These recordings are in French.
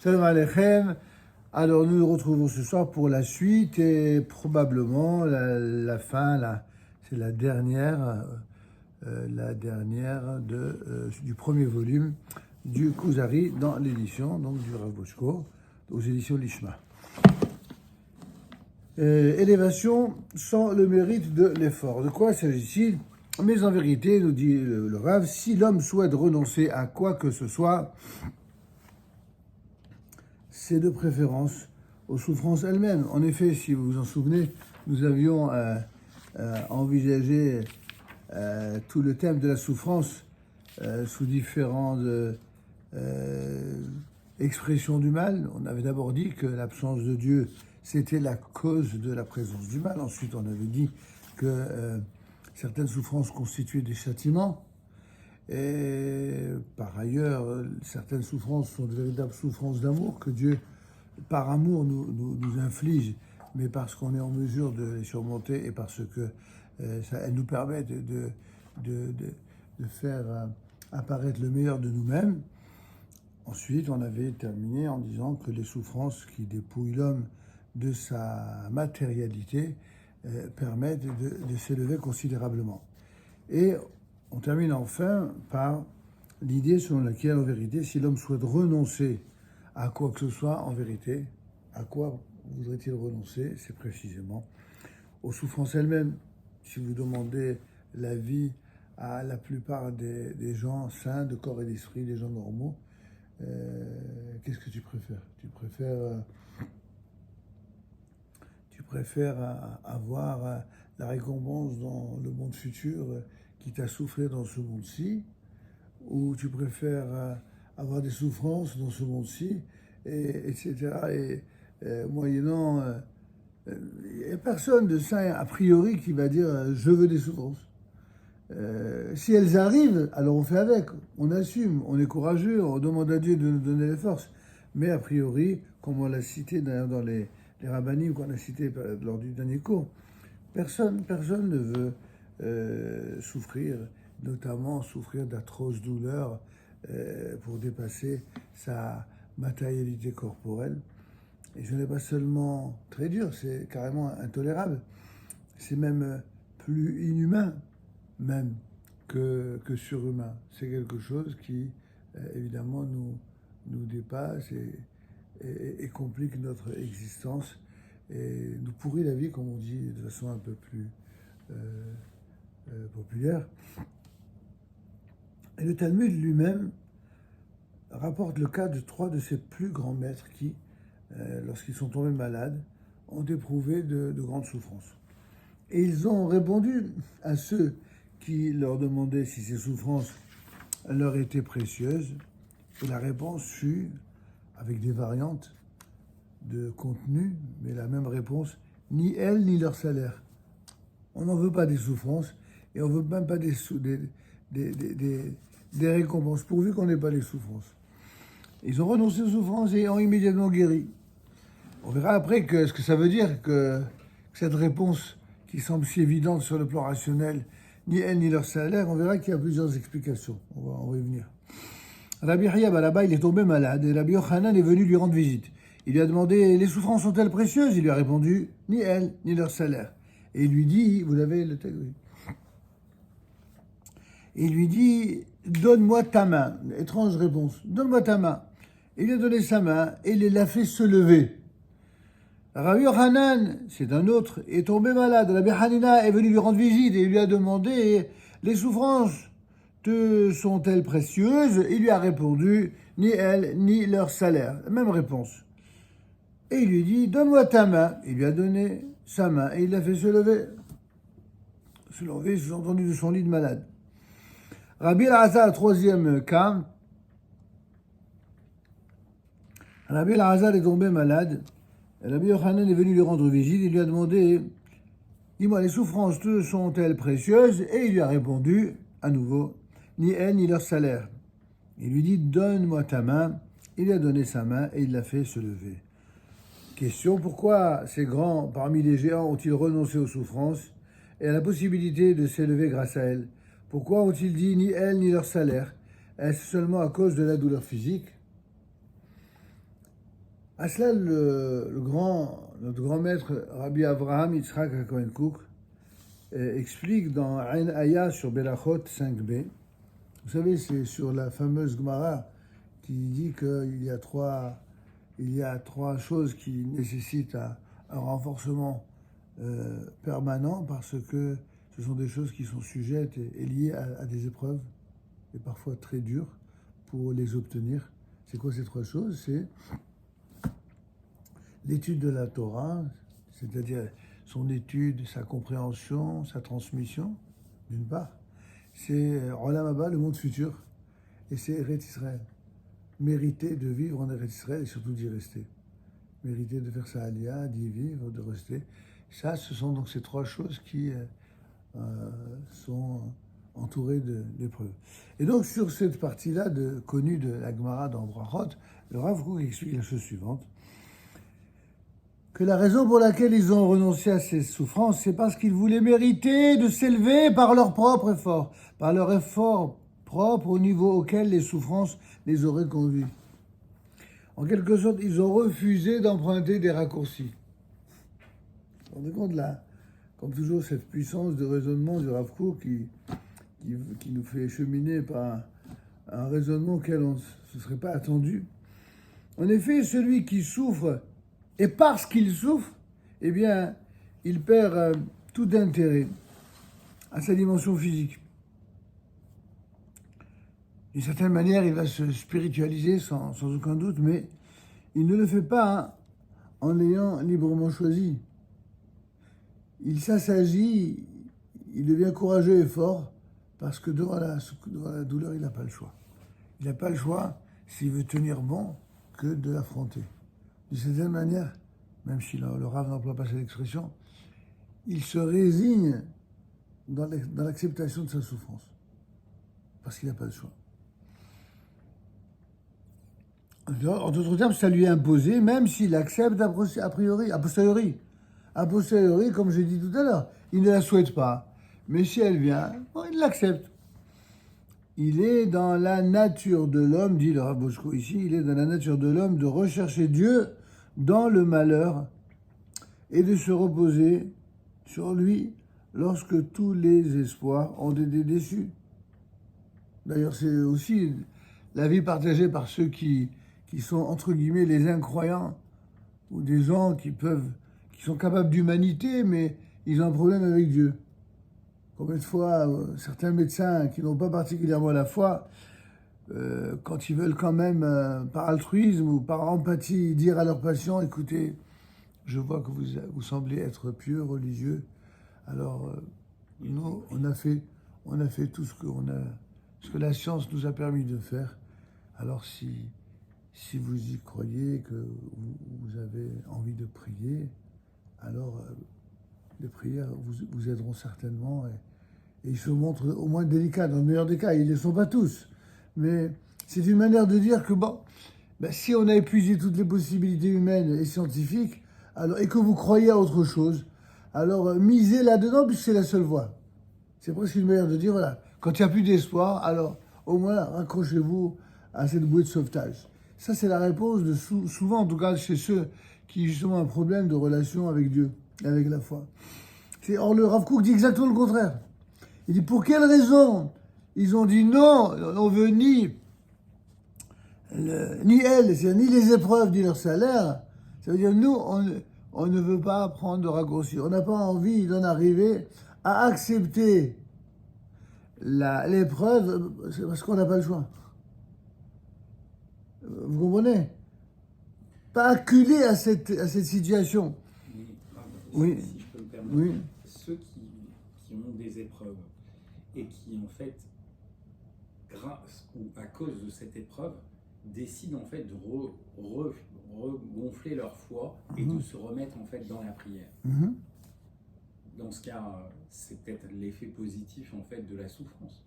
Salam Aleichem. Alors nous nous retrouvons ce soir pour la suite et probablement la fin, c'est la dernière du premier volume du Kuzari dans l'édition donc du Rav Bochko aux éditions Lishma. Élévation sans le mérite de l'effort. De quoi s'agit-il? Mais en vérité, nous dit le Rav, si l'homme souhaite renoncer à quoi que ce soit, c'est de préférence aux souffrances elles-mêmes. En effet, si vous vous en souvenez, nous avions envisagé tout le thème de la souffrance sous différentes expressions du mal. On avait d'abord dit que l'absence de Dieu, c'était la cause de la présence du mal. Ensuite, on avait dit que certaines souffrances constituaient des châtiments. Et par ailleurs, certaines souffrances sont de véritables souffrances d'amour que Dieu, par amour, nous inflige, mais parce qu'on est en mesure de les surmonter et parce que elles nous permettent de faire apparaître le meilleur de nous-mêmes. Ensuite, on avait terminé en disant que les souffrances qui dépouillent l'homme de sa matérialité permettent de s'élever considérablement. Et on termine enfin par l'idée selon laquelle, en vérité, si l'homme souhaite renoncer à quoi que ce soit, en vérité, à quoi voudrait-il renoncer? C'est précisément aux souffrances elles-mêmes. Si vous demandez l'avis à la plupart des gens sains de corps et d'esprit, des gens normaux, qu'est-ce que tu préfères? Tu préfères avoir la récompense dans le monde futur quitte à souffrir dans ce monde-ci, ou tu préfères avoir des souffrances dans ce monde-ci, etc. Et moyennant... il n'y a personne de sain a priori qui va dire je veux des souffrances. Si elles arrivent, alors on fait avec, on assume, on est courageux, on demande à Dieu de nous donner les forces. Mais a priori, comme on l'a cité d'ailleurs dans les rabbinim qu'on a cités lors du dernier cours, personne ne veut souffrir, notamment souffrir d'atroces douleurs pour dépasser sa matérialité corporelle. Et ce n'est pas seulement très dur, c'est carrément intolérable. C'est même plus inhumain, même que surhumain. C'est quelque chose qui, évidemment, nous dépasse et complique notre existence et nous pourrit la vie, comme on dit de façon un peu plus populaire. Et le Talmud lui-même rapporte le cas de 3 de ses plus grands maîtres qui, lorsqu'ils sont tombés malades, ont éprouvé de grandes souffrances. Et ils ont répondu à ceux qui leur demandaient si ces souffrances leur étaient précieuses. Et la réponse fut, avec des variantes de contenu, mais la même réponse, ni elles ni leur salaire. On n'en veut pas des souffrances et on ne veut même pas des récompenses, pourvu qu'on n'ait pas les souffrances. Ils ont renoncé aux souffrances et ont immédiatement guéri. On verra après ce que ça veut dire que cette réponse qui semble si évidente sur le plan rationnel, ni elles ni leur salaire, on verra qu'il y a plusieurs explications. On va y venir. Rabbi Chaya là-bas, il est tombé malade et Rabbi Yochanan est venu lui rendre visite. Il lui a demandé, les souffrances sont-elles précieuses? Il lui a répondu, ni elles, ni leur salaire. Et il lui dit, vous l'avez le texte, oui. Et il lui dit, donne-moi ta main. Étrange réponse, donne-moi ta main. Il lui a donné sa main et il l'a fait se lever. Rabbi Yochanan, c'est un autre, est tombé malade. Rabbi Hanina est venu lui rendre visite et il lui a demandé, les souffrances te sont-elles précieuses? Il lui a répondu, ni elles, ni leur salaire. Même réponse. Et il lui dit, donne-moi ta main. Il lui a donné sa main et il l'a fait se lever. Se lever, sous-entendu de son lit de malade. Rabbi Elazar, troisième cas. Rabbi Elazar est tombé malade. Rabbi Yochanan est venu lui rendre visite. Il lui a demandé, dis-moi, les souffrances te sont-elles précieuses? Et il lui a répondu, à nouveau, ni elles, ni leur salaire. Il lui dit, donne-moi ta main. Il lui a donné sa main et il l'a fait se lever. Question, pourquoi ces grands parmi les géants ont-ils renoncé aux souffrances et à la possibilité de s'élever grâce à elles? Pourquoi ont-ils dit ni elles ni leur salaire? Est-ce seulement à cause de la douleur physique? À cela, notre grand maître Rabbi Avraham Yitzhak HaKohen Kook explique dans Ain Aya sur Berachot 5b. Vous savez, c'est sur la fameuse Gemara qui dit qu'il y a trois choses qui nécessitent un renforcement permanent parce que ce sont des choses qui sont sujettes et liées à des épreuves et parfois très dures pour les obtenir. C'est quoi ces trois choses? C'est l'étude de la Torah, c'est-à-dire son étude, sa compréhension, sa transmission, d'une part. C'est Olam Haba, le monde futur, et c'est Eretz Israël. Mériter de vivre en Eretz Israël et surtout d'y rester. Mériter de faire sa aliyah, d'y vivre, de rester. Ça, ce sont donc ces trois choses qui sont entourées d'épreuves. Et donc, sur cette partie-là connue de la Gemara dans Brachot, le Rav Kook explique la chose suivante, que la raison pour laquelle ils ont renoncé à ces souffrances, c'est parce qu'ils voulaient mériter de s'élever par leur propre effort, par leur effort propre au niveau auquel les souffrances les auraient conduits. En quelque sorte, ils ont refusé d'emprunter des raccourcis. Vous vous rendez compte là, comme toujours, cette puissance de raisonnement du Rav Kook qui nous fait cheminer par un raisonnement auquel on ne se serait pas attendu. En effet, celui qui souffre, et parce qu'il souffre, eh bien, il perd tout intérêt à sa dimension physique. D'une certaine manière, il va se spiritualiser sans aucun doute, mais il ne le fait pas en l'ayant librement choisi. Il s'assagit, il devient courageux et fort, parce que devant la douleur, il n'a pas le choix. Il n'a pas le choix, s'il veut tenir bon, que de l'affronter. De cette manière, même si le Rav n'emploie pas cette expression, il se résigne dans l'acceptation de sa souffrance, parce qu'il n'a pas le choix. En d'autres termes, ça lui est imposé, même s'il accepte a posteriori. A posteriori, comme j'ai dit tout à l'heure, il ne la souhaite pas. Mais si elle vient, bon, il l'accepte. Il est dans la nature de l'homme, dit le Rav Boshko ici, il est dans la nature de l'homme de rechercher Dieu dans le malheur et de se reposer sur lui lorsque tous les espoirs ont été déçus. D'ailleurs, c'est aussi l'avis partagé par ceux qui sont, entre guillemets, les incroyants, ou des gens qui sont capables d'humanité, mais ils ont un problème avec Dieu. Combien de fois, certains médecins qui n'ont pas particulièrement la foi, quand ils veulent quand même, par altruisme ou par empathie, dire à leurs patients, écoutez, je vois que vous semblez être pieux, religieux, alors nous, on a fait tout ce que la science nous a permis de faire. Alors si vous y croyez, que vous avez envie de prier, alors les prières vous aideront certainement. Et ils se montrent au moins délicats, dans le meilleur des cas. Ils ne le sont pas tous. Mais c'est une manière de dire que, bon, ben, si on a épuisé toutes les possibilités humaines et scientifiques, alors, et que vous croyez à autre chose, alors misez là-dedans, puisque c'est la seule voie. C'est presque une manière de dire, voilà, quand il n'y a plus d'espoir, alors au moins raccrochez-vous à cette bouée de sauvetage. Ça, c'est la réponse de souvent, en tout cas chez ceux qui justement ont un problème de relation avec Dieu, avec la foi. Or, le Rav Kook dit exactement le contraire. Il dit, pour quelle raison ils ont dit non, on veut ni elle, c'est-à-dire ni les épreuves, ni leur salaire. Ça veut dire, nous, on ne veut pas prendre de raccourcis. On n'a pas envie d'en arriver à accepter l'épreuve parce qu'on n'a pas le choix. Vous comprenez? Pas acculé à cette situation. Mais, Oui. Si je peux me permettre, Oui. ceux qui ont des épreuves et qui, en fait, grâce ou à cause de cette épreuve, décident en fait de regonfler leur foi et de se remettre en fait dans la prière. Dans ce cas, c'est peut-être l'effet positif en fait de la souffrance.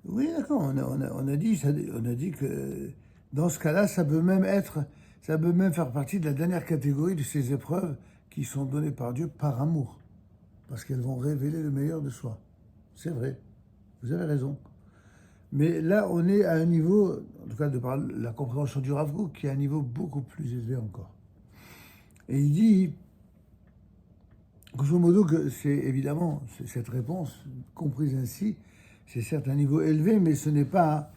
Oui, d'accord. On a dit que dans ce cas-là, ça peut même faire partie de la dernière catégorie de ces épreuves qui sont données par Dieu par amour, parce qu'elles vont révéler le meilleur de soi. C'est vrai. Vous avez raison. Mais là, on est à un niveau, en tout cas de par la compréhension du Rav Kook, qui est à un niveau beaucoup plus élevé encore. Et il dit, grosso modo, que c'est évidemment, cette réponse, comprise ainsi, c'est certes un niveau élevé, mais ce n'est pas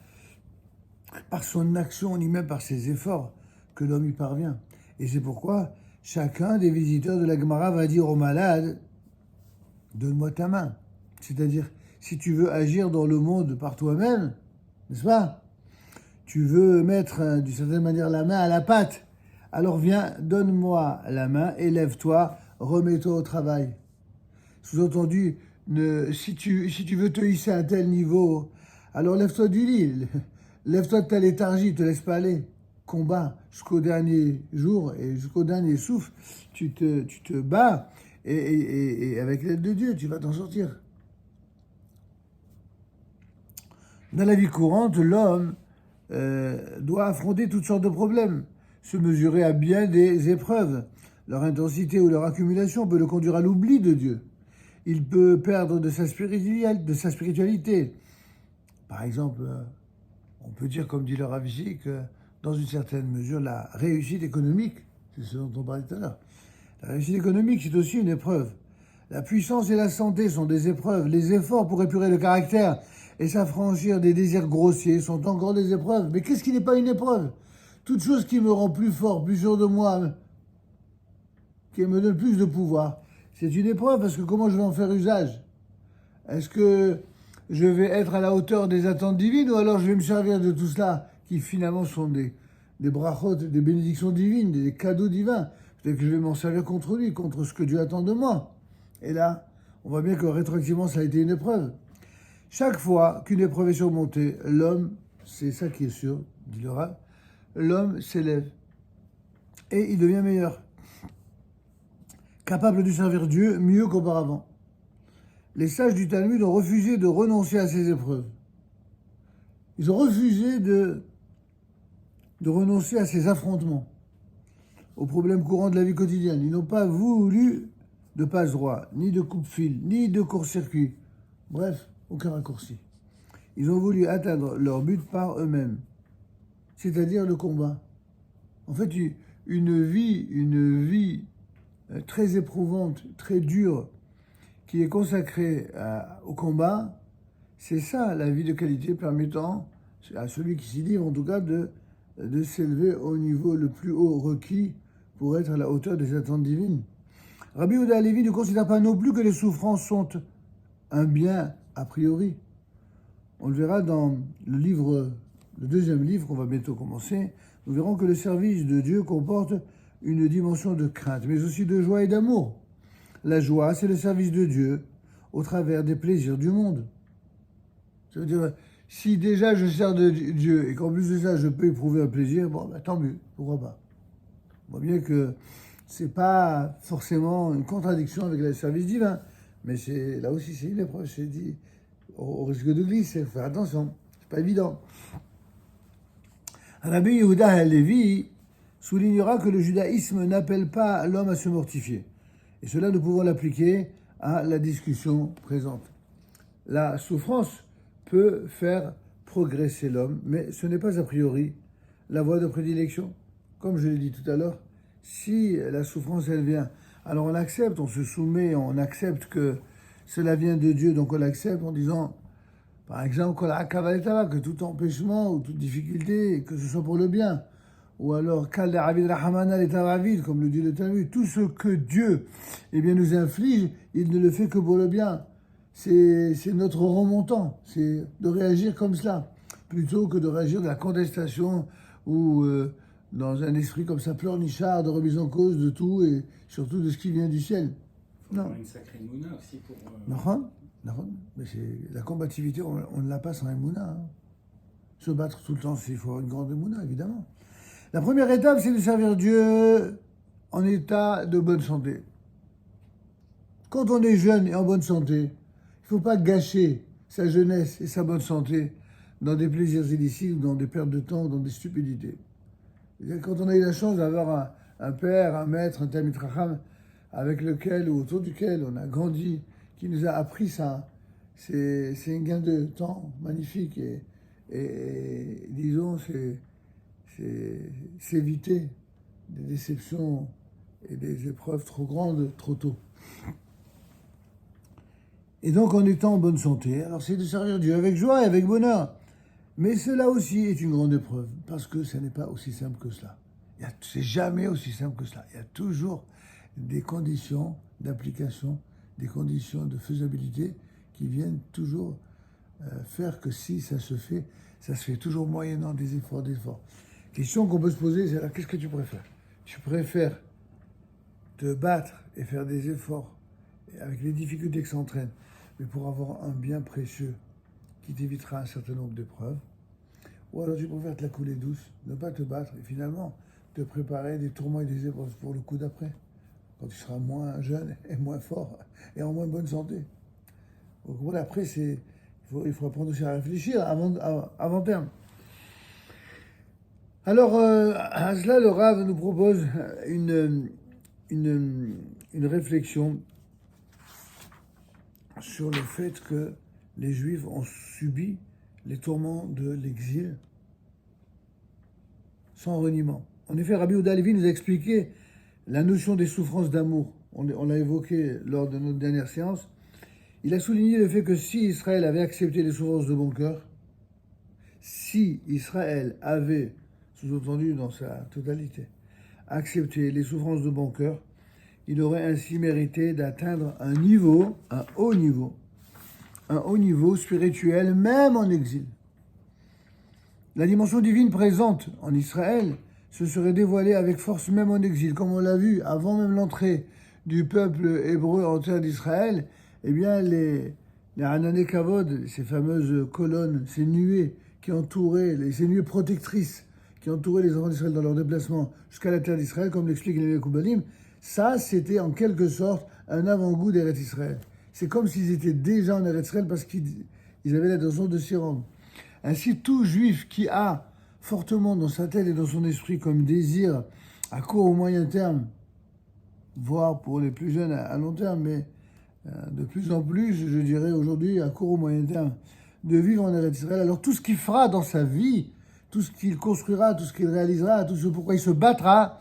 par son action ni même par ses efforts que l'homme y parvient. Et c'est pourquoi chacun des visiteurs de la Gemara va dire au malade, donne-moi ta main. C'est-à-dire, si tu veux agir dans le monde par toi-même, n'est-ce pas? Tu veux mettre d'une certaine manière la main à la pâte. Alors viens, donne-moi la main, élève-toi, remets-toi au travail. Sous-entendu, si tu veux te hisser à un tel niveau, alors lève-toi du lit, lève-toi de ta léthargie, te laisse pas aller. Combat jusqu'au dernier jour et jusqu'au dernier souffle, tu te bats et avec l'aide de Dieu, tu vas t'en sortir. Dans la vie courante, l'homme doit affronter toutes sortes de problèmes, se mesurer à bien des épreuves. Leur intensité ou leur accumulation peut le conduire à l'oubli de Dieu. Il peut perdre de sa spiritualité. Par exemple, on peut dire, comme dit le Rav Ishi, que dans une certaine mesure, la réussite économique, c'est ce dont on parlait tout à l'heure, la réussite économique, c'est aussi une épreuve. La puissance et la santé sont des épreuves. Les efforts pour épurer le caractère et s'affranchir des désirs grossiers sont encore des épreuves. Mais qu'est-ce qui n'est pas une épreuve? Toute chose qui me rend plus fort, plus sûr de moi, qui me donne plus de pouvoir, c'est une épreuve parce que comment je vais en faire usage? Est-ce que je vais être à la hauteur des attentes divines ou alors je vais me servir de tout cela qui finalement sont des brachot, des bénédictions divines, des cadeaux divins? Peut-être que je vais m'en servir contre lui, contre ce que Dieu attend de moi. Et là, on voit bien que rétroactivement, ça a été une épreuve. Chaque fois qu'une épreuve est surmontée, l'homme, c'est ça qui est sûr, dit le Rav, l'homme s'élève et il devient meilleur, capable de servir Dieu mieux qu'auparavant. Les sages du Talmud ont refusé de renoncer à ces épreuves. Ils ont refusé de renoncer à ces affrontements, aux problèmes courants de la vie quotidienne. Ils n'ont pas voulu de passe-droit, ni de coupe-fil, ni de court-circuit. Bref, aucun raccourci. Ils ont voulu atteindre leur but par eux-mêmes, c'est-à-dire le combat. En fait, une vie très éprouvante, très dure, qui est consacrée au combat, c'est ça la vie de qualité permettant à celui qui s'y livre en tout cas de s'élever au niveau le plus haut requis pour être à la hauteur des attentes divines. Rabbi Yehuda Halevi ne considère pas non plus que les souffrances sont un bien a priori. On le verra dans le deuxième livre qu'on va bientôt commencer. Nous verrons que le service de Dieu comporte une dimension de crainte, mais aussi de joie et d'amour. La joie, c'est le service de Dieu au travers des plaisirs du monde. Ça veut dire, si déjà je sers de Dieu et qu'en plus de ça, je peux éprouver un plaisir, bon, bah, tant mieux, pourquoi pas. On voit bien que c'est pas forcément une contradiction avec le service divin, mais là aussi c'est une épreuve, c'est dit, au risque de glisser, il faut faire attention, c'est pas évident. Rabbi Yehuda Halevi soulignera que le judaïsme n'appelle pas l'homme à se mortifier. Et cela, nous pouvons l'appliquer à la discussion présente. La souffrance peut faire progresser l'homme, mais ce n'est pas a priori la voie de prédilection. Comme je l'ai dit tout à l'heure, si la souffrance, elle vient, alors on l'accepte, on se soumet, on accepte que cela vient de Dieu, donc on l'accepte en disant, par exemple, que tout empêchement ou toute difficulté, que ce soit pour le bien. Ou alors, comme le dit le Talmud, tout ce que Dieu nous inflige, il ne le fait que pour le bien. C'est notre remontant, c'est de réagir comme cela, plutôt que de réagir de la contestation ou dans un esprit comme ça pleurnichard, de remise en cause de tout et surtout de ce qui vient du ciel. Il faut avoir une sacrée mouna aussi pour... Mais la combativité, on ne l'a pas sans émouna. Hein. Se battre tout le temps, il faut avoir une grande émouna, évidemment. La première étape, c'est de servir Dieu en état de bonne santé. Quand on est jeune et en bonne santé, il ne faut pas gâcher sa jeunesse et sa bonne santé dans des plaisirs illicites, dans des pertes de temps, dans des stupidités. Quand on a eu la chance d'avoir un père, un maître, un Talmid Chacham, avec lequel ou autour duquel on a grandi, qui nous a appris ça, c'est un gain de temps magnifique et et disons, c'est s'éviter des déceptions et des épreuves trop grandes trop tôt. Et donc en étant en bonne santé, alors c'est de servir Dieu avec joie et avec bonheur. Mais cela aussi est une grande épreuve, parce que ce n'est pas aussi simple que cela. C'est jamais aussi simple que cela. Il y a toujours des conditions d'application, des conditions de faisabilité qui viennent toujours faire que si ça se fait toujours moyennant des efforts. Question qu'on peut se poser, c'est alors qu'est-ce que tu préfères? Tu préfères te battre et faire des efforts avec les difficultés que ça entraîne, mais pour avoir un bien précieux qui t'évitera un certain nombre d'épreuves, ou alors tu préfères te la couler douce, ne pas te battre et finalement te préparer des tourments et des épreuves pour le coup d'après, quand tu seras moins jeune et moins fort et en moins bonne santé. Donc voilà, après, il faut apprendre aussi à réfléchir avant terme. Alors, à cela, le Rav nous propose une réflexion sur le fait que les Juifs ont subi les tourments de l'exil sans reniement. En effet, Rabbi Yehuda Halevi nous a expliqué la notion des souffrances d'amour. On l'a évoqué lors de notre dernière séance. Il a souligné le fait que si Israël avait accepté les souffrances de bon cœur, si Israël avait, sous-entendu dans sa totalité, accepté les souffrances de bon cœur, il aurait ainsi mérité d'atteindre un haut niveau spirituel, même en exil. La dimension divine présente en Israël se serait dévoilée avec force même en exil. Comme on l'a vu, avant même l'entrée du peuple hébreu en terre d'Israël, eh bien les Hanané Kavod, ces fameuses colonnes, ces nuées qui entouraient, ces nuées protectrices qui entouraient les enfants d'Israël dans leur déplacement jusqu'à la terre d'Israël, comme l'explique les Koubalim, ça c'était en quelque sorte un avant-goût d'Eretz Israël. C'est comme s'ils étaient déjà en Eretz Israël parce qu'ils avaient l'intention de s'y rendre. Ainsi, tout juif qui a fortement dans sa tête et dans son esprit comme désir à court ou moyen terme, voire pour les plus jeunes à long terme, mais de plus en plus, je dirais aujourd'hui, à court ou moyen terme, de vivre en Eretz Israël, alors tout ce qu'il fera dans sa vie, tout ce qu'il construira, tout ce qu'il réalisera, tout ce pourquoi il se battra,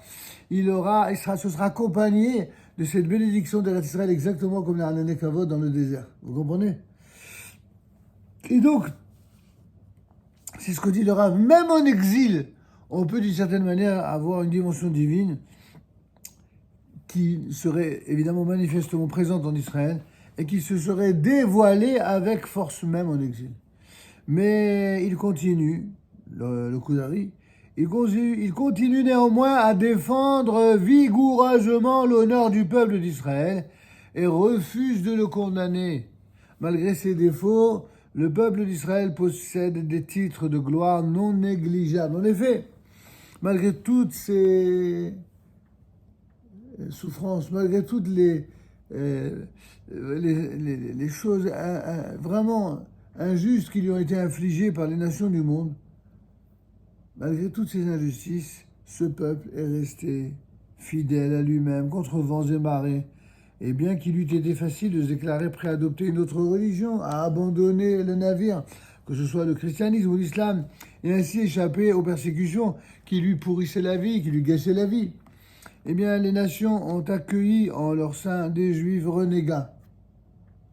ce sera accompagné de cette bénédiction d'Eretz Israël, exactement comme les Hanané Kavod dans le désert. Vous comprenez? Et donc, c'est ce que dit le Rav, même en exil, on peut d'une certaine manière avoir une dimension divine qui serait évidemment manifestement présente en Israël et qui se serait dévoilée avec force même en exil. Mais il continue, le Kuzari, il continue néanmoins à défendre vigoureusement l'honneur du peuple d'Israël et refuse de le condamner. Malgré ses défauts, le peuple d'Israël possède des titres de gloire non négligeables. En effet, malgré toutes ces souffrances, malgré toutes les choses vraiment injustes qui lui ont été infligées par les nations du monde, malgré toutes ces injustices, ce peuple est resté fidèle à lui-même, contre vents et marées. Et bien qu'il eût été facile de se déclarer prêt à adopter une autre religion, à abandonner le navire, que ce soit le christianisme ou l'islam, et ainsi échapper aux persécutions qui lui pourrissaient la vie, qui lui gâchaient la vie, eh bien les nations ont accueilli en leur sein des juifs renégats.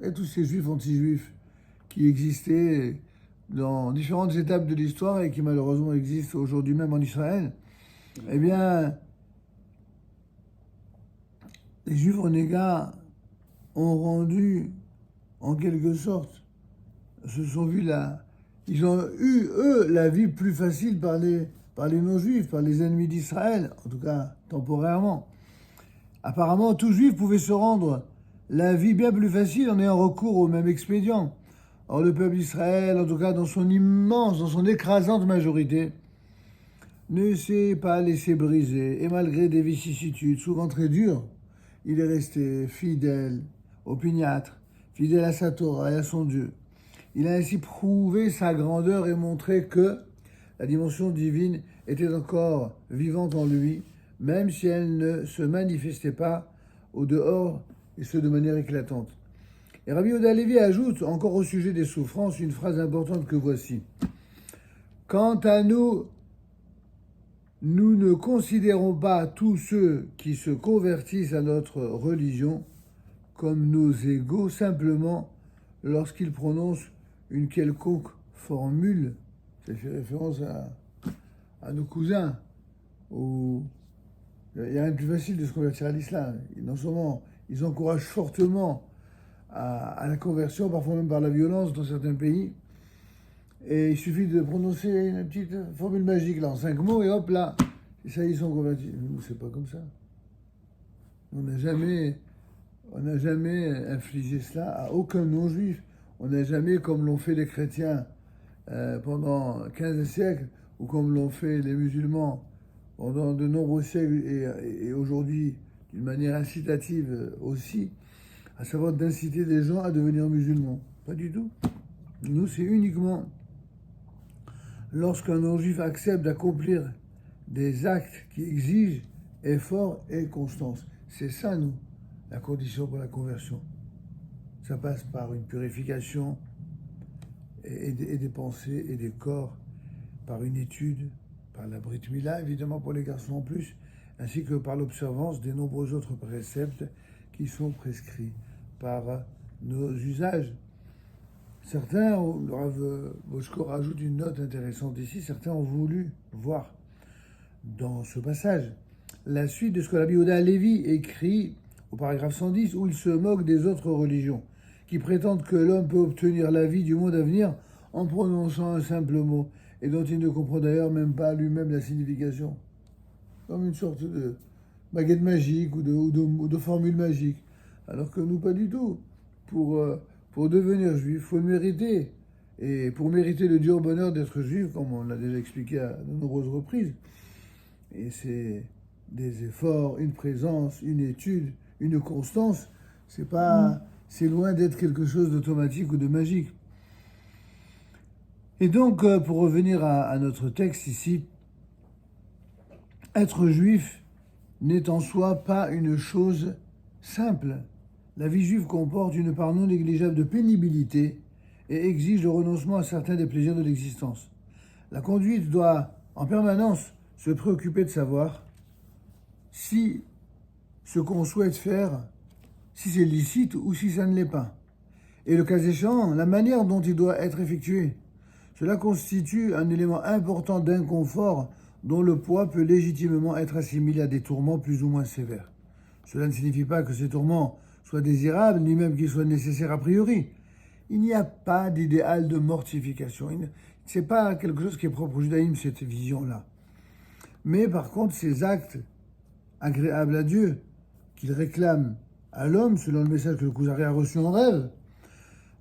Et tous ces juifs anti-juifs qui existaient dans différentes étapes de l'histoire et qui malheureusement existent aujourd'hui même en Israël, eh bien, les Juifs renégats ont rendu, en quelque sorte, ils ont eu, eux, la vie plus facile par les non-juifs, par les ennemis d'Israël, en tout cas temporairement. Apparemment, tout juif pouvait se rendre la vie bien plus facile en ayant recours au même expédient. Or, le peuple d'Israël, en tout cas dans son écrasante majorité, ne s'est pas laissé briser, et malgré des vicissitudes souvent très dures, il est resté fidèle, opiniâtre, fidèle à sa Torah et à son Dieu. Il a ainsi prouvé sa grandeur et montré que la dimension divine était encore vivante en lui, même si elle ne se manifestait pas au dehors, et ce de manière éclatante. Et Rabbi Yehuda Halevi ajoute, encore au sujet des souffrances, une phrase importante que voici. Quant à nous, nous ne considérons pas tous ceux qui se convertissent à notre religion comme nos égaux simplement lorsqu'ils prononcent une quelconque formule. Ça fait référence à nos cousins. Où il n'y a rien de plus facile de se convertir à l'islam. Non seulement ils encouragent fortement à la conversion, parfois même par la violence dans certains pays. Et il suffit de prononcer une petite formule magique là, en 5 mots, et hop là, et ça, ils sont convertis. Nous, c'est pas comme ça. On n'a jamais infligé cela à aucun non-juif. On n'a jamais, comme l'ont fait les chrétiens pendant 15 siècles, ou comme l'ont fait les musulmans pendant de nombreux siècles, et aujourd'hui, d'une manière incitative aussi, à savoir d'inciter les gens à devenir musulmans. Pas du tout. Nous, c'est uniquement lorsqu'un non-juif accepte d'accomplir des actes qui exigent effort et constance. C'est ça, nous, la condition pour la conversion. Ça passe par une purification et des pensées et des corps, par une étude, par la Brit Mila, évidemment pour les garçons en plus, ainsi que par l'observance des nombreux autres préceptes qui sont prescrits par nos usages. Certains, le Rav Boshko rajoute une note intéressante ici, certains ont voulu voir dans ce passage la suite de ce que Rabbi Yehuda Lévi écrit au paragraphe 110, où il se moque des autres religions, qui prétendent que l'homme peut obtenir la vie du monde à venir en prononçant un simple mot, et dont il ne comprend d'ailleurs même pas lui-même la signification. Comme une sorte de baguette magique ou de formule magique. Alors que nous, pas du tout. Pour devenir juif, il faut le mériter. Et pour mériter le dur bonheur d'être juif, comme on l'a déjà expliqué à de nombreuses reprises, et c'est des efforts, une présence, une étude, une constance, c'est loin d'être quelque chose d'automatique ou de magique. Et donc, pour revenir à notre texte ici, être juif n'est en soi pas une chose simple. La vie juive comporte une part non négligeable de pénibilité et exige le renoncement à certains des plaisirs de l'existence. La conduite doit en permanence se préoccuper de savoir si ce qu'on souhaite faire, si c'est licite ou si ça ne l'est pas. Et le cas échéant, la manière dont il doit être effectué. Cela constitue un élément important d'inconfort dont le poids peut légitimement être assimilé à des tourments plus ou moins sévères. Cela ne signifie pas que ces tourments soient désirables, ni même qu'ils soient nécessaires a priori. Il n'y a pas d'idéal de mortification. Ce n'est pas quelque chose qui est propre au judaïsme, cette vision-là. Mais par contre, ces actes agréables à Dieu, qu'il réclame à l'homme, selon le message que le Kuzari a reçu en rêve,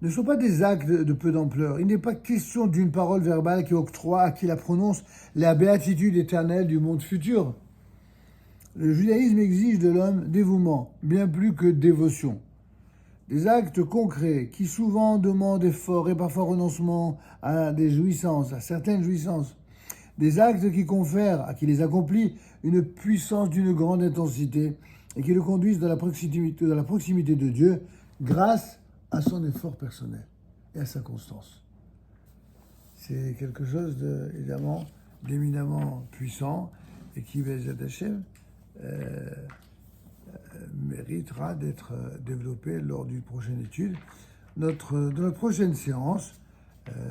ne sont pas des actes de peu d'ampleur. Il n'est pas question d'une parole verbale qui octroie à qui la prononce la béatitude éternelle du monde futur. Le judaïsme exige de l'homme dévouement, bien plus que dévotion. Des actes concrets qui souvent demandent effort et parfois renoncement à des jouissances, à certaines jouissances. Des actes qui confèrent à qui les accomplit une puissance d'une grande intensité et qui le conduisent dans la proximité de Dieu grâce à son effort personnel et à sa constance. C'est quelque chose évidemment d'éminemment puissant et qui, Bezat Hashem, méritera d'être développé lors d'une prochaine étude. Dans notre prochaine séance,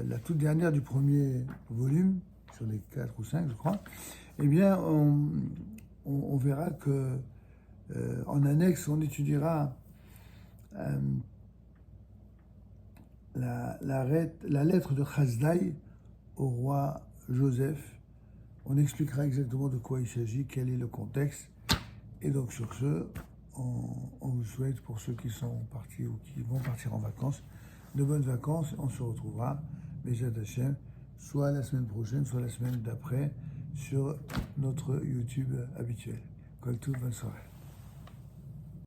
la toute dernière du premier volume, sur les 4 ou 5 je crois, eh bien on verra que en annexe on étudiera la lettre de Chasdai au roi Joseph. On expliquera exactement de quoi il s'agit, quel est le contexte. Et donc sur ce, on vous souhaite, pour ceux qui sont partis ou qui vont partir en vacances, de bonnes vacances. On se retrouvera, Bezat Hashem, soit la semaine prochaine, soit la semaine d'après, sur notre YouTube habituel. Kol Tov, bonne soirée.